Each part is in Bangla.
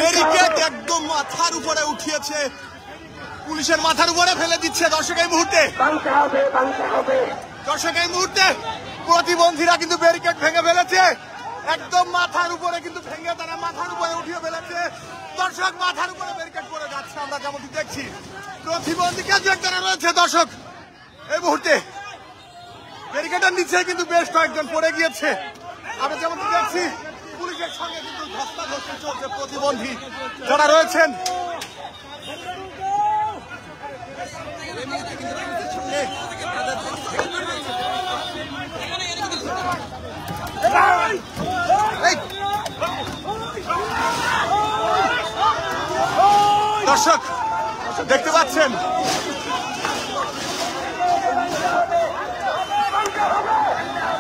ব্যারিকেড একদম মাথার উপরে উঠিয়েছে, পুলিশের মাথার উপরে ফেলে দিচ্ছে। দর্শক এই মুহূর্তে প্রতিবন্ধীরা কিন্তু ব্যারিকেড ভেঙে ফেলেছে, একদম মাথার উপরে কিন্তু ভেঙে তারা মাথার উপরে উঠিয়ে ফেলেছে। দর্শক মাথার উপরে ব্যারিকেড পড়ে যাচ্ছে, আমরা যেমনটি দেখছি প্রতিবন্ধী যারা রয়েছে দর্শক এই মুহূর্তে ব্যারিকেডের নিচে কিন্তু বেশ কয়েকজন পড়ে গিয়েছে। আমরা যেমনটি দেখছি পুলিশের সঙ্গে কিন্তু ধস্তাধস্তি চলছে প্রতিবন্ধী যারা রয়েছেন। দর্শক দেখতে পাচ্ছেন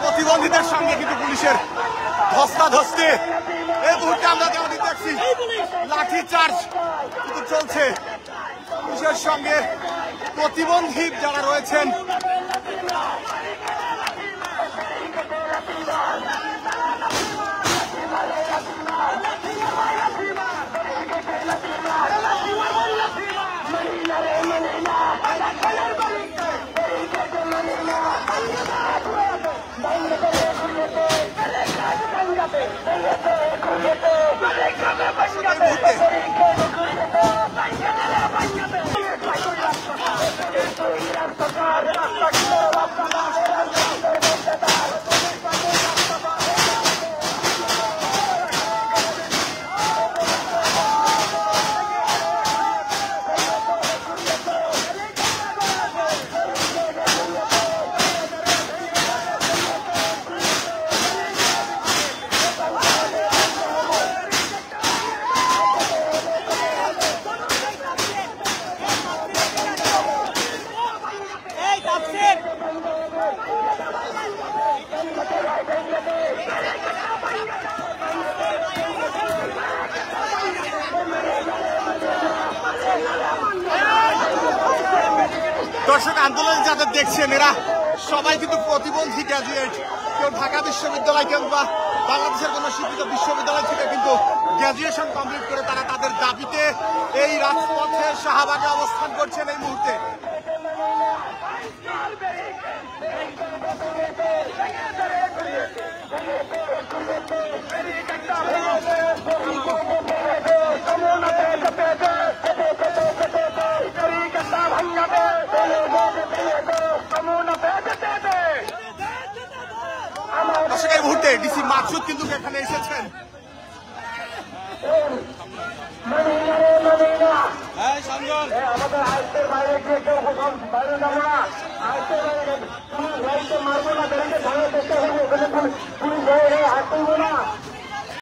প্রতিবন্ধীদের সঙ্গে কিন্তু পুলিশের ধস্তাধস্তি। এই মুহূর্তে আমরা যেমনটি দেখছি লাঠি চার্জ কিন্তু চলছে পুলিশের সঙ্গে প্রতিবন্ধী যারা রয়েছেন। দর্শক আন্দোলন যাদের দেখছেন এরা সবাই কিন্তু প্রতিবন্ধী গ্র্যাজুয়েট, কেউ ঢাকা বিশ্ববিদ্যালয় কিংবা বাংলাদেশের কোন শিক্ষিত বিশ্ববিদ্যালয় থেকে কিন্তু গ্র্যাজুয়েশন কমপ্লিট করে তারা তাদের দাবিতে এই রাজপথে শাহবাগে অবস্থান করছেন এই মুহূর্তে। দর্শক এই মুহূর্তে ডিসি মাকসুদ কিন্তু এখানে এসেছেন। আমাদের আইসের বাইরে গিয়ে কেউ বাইরে যাবো না।